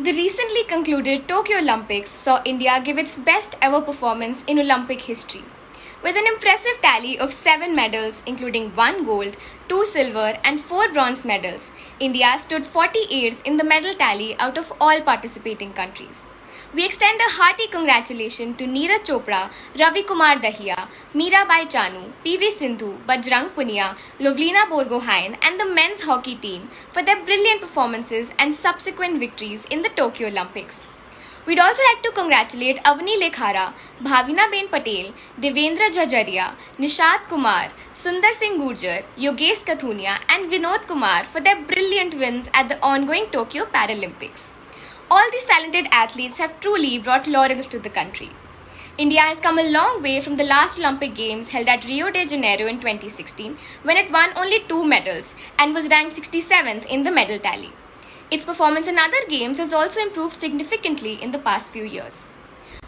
The recently concluded Tokyo Olympics saw India give its best ever performance in Olympic history. With an impressive tally of 7 medals, including 1 gold, 2 silver, and 4 bronze medals, India stood 48th in the medal tally out of all participating countries. We extend a hearty congratulations to Neeraj Chopra, Ravi Kumar Dahiya, Mirabai Chanu, PV Sindhu, Bajrang Punia, Lovlina Borgohain, and the men's hockey team for their brilliant performances and subsequent victories in the Tokyo Olympics. We'd also like to congratulate Avani Lekhara, Bhavina Ben Patel, Devendra Jajaria, Nishad Kumar, Sundar Singh Gurjar, Yogesh Kathunia, and Vinod Kumar for their brilliant wins at the ongoing Tokyo Paralympics. All these talented athletes have truly brought laurels to the country. India has come a long way from the last Olympic Games held at Rio de Janeiro in 2016, when it won only 2 medals and was ranked 67th in the medal tally. Its performance in other games has also improved significantly in the past few years.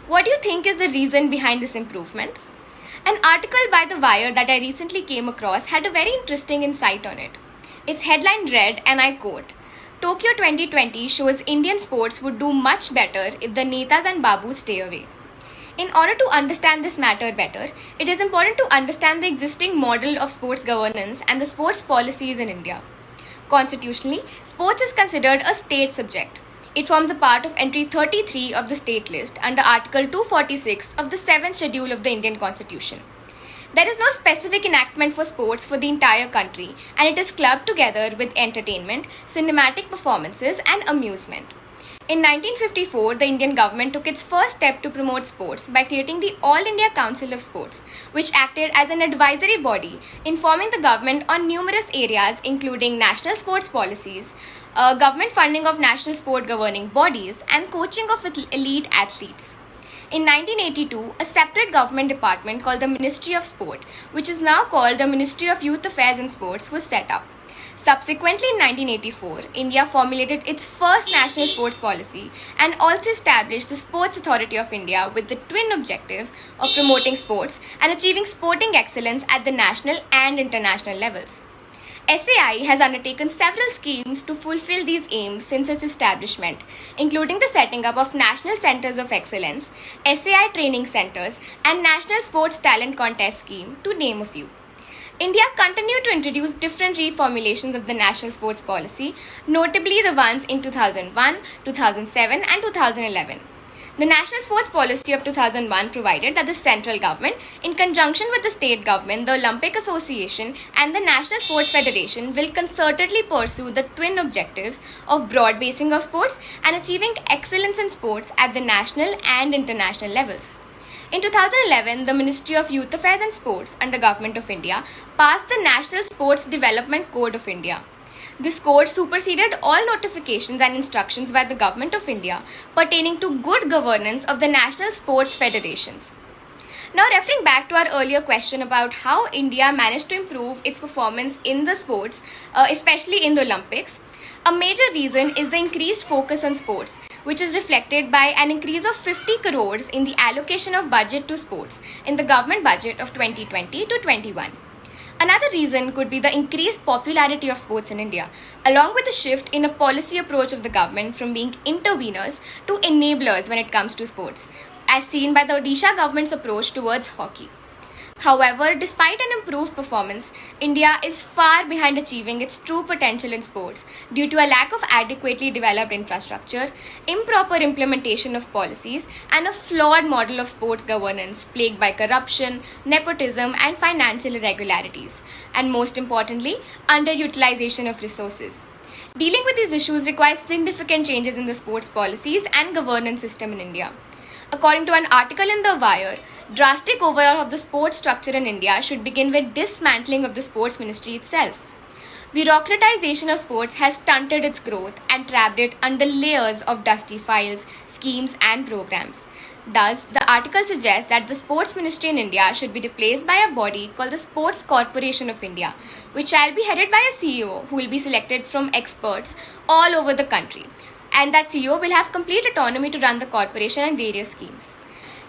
What do you think is the reason behind this improvement? An article by The Wire that I recently came across had a very interesting insight on it. Its headline read, and I quote, "Tokyo 2020 shows Indian sports would do much better if the Netas and Babus stay away." In order to understand this matter better, it is important to understand the existing model of sports governance and the sports policies in India. Constitutionally, sports is considered a state subject. It forms a part of entry 33 of the state list under Article 246 of the 7th schedule of the Indian Constitution. There is no specific enactment for sports for the entire country, and it is clubbed together with entertainment, cinematic performances, and amusement. In 1954, the Indian government took its first step to promote sports by creating the All India Council of Sports, which acted as an advisory body informing the government on numerous areas including national sports policies, government funding of national sport governing bodies, and coaching of elite athletes. In 1982, a separate government department called the Ministry of Sport, which is now called the Ministry of Youth Affairs and Sports, was set up. Subsequently, in 1984, India formulated its first national sports policy and also established the Sports Authority of India with the twin objectives of promoting sports and achieving sporting excellence at the national and international levels. SAI has undertaken several schemes to fulfill these aims since its establishment, including the setting up of National Centers of Excellence, SAI Training Centers, and National Sports Talent Contest Scheme, to name a few. India continued to introduce different reformulations of the national sports policy, notably the ones in 2001, 2007, and 2011. The National Sports Policy of 2001 provided that the central government, in conjunction with the state government, the Olympic Association, and the National Sports Federation, will concertedly pursue the twin objectives of broad basing of sports and achieving excellence in sports at the national and international levels. In 2011, the Ministry of Youth Affairs and Sports under Government of India passed the National Sports Development Code of India. This code superseded all notifications and instructions by the Government of India pertaining to good governance of the national sports federations. Now, referring back to our earlier question about how India managed to improve its performance in the sports, especially in the Olympics, a major reason is the increased focus on sports, which is reflected by an increase of 50 crores in the allocation of budget to sports in the government budget of 2020 to 21. Another reason could be the increased popularity of sports in India, along with a shift in a policy approach of the government from being interveners to enablers when it comes to sports, as seen by the Odisha government's approach towards hockey. However, despite an improved performance, India is far behind achieving its true potential in sports due to a lack of adequately developed infrastructure, improper implementation of policies, and a flawed model of sports governance plagued by corruption, nepotism, and financial irregularities, and most importantly, underutilization of resources. Dealing with these issues requires significant changes in the sports policies and governance system in India. According to an article in The Wire, drastic overhaul of the sports structure in India should begin with dismantling of the sports ministry itself. Bureaucratization of sports has stunted its growth and trapped it under layers of dusty files, schemes, and programs. Thus, the article suggests that the sports ministry in India should be replaced by a body called the Sports Corporation of India, which shall be headed by a CEO who will be selected from experts all over the country. And that CEO will have complete autonomy to run the corporation and various schemes.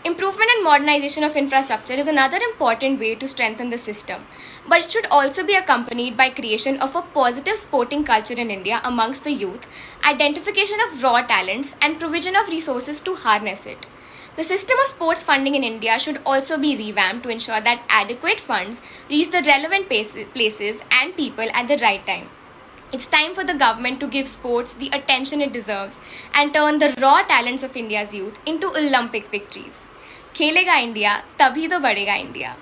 Improvement and modernization of infrastructure is another important way to strengthen the system, but it should also be accompanied by creation of a positive sporting culture in India amongst the youth, identification of raw talents, and provision of resources to harness it. The system of sports funding in India should also be revamped to ensure that adequate funds reach the relevant places and people at the right time. It's time for the government to give sports the attention it deserves and turn the raw talents of India's youth into Olympic victories. खेलेगा India तभी तो बढ़ेगा India.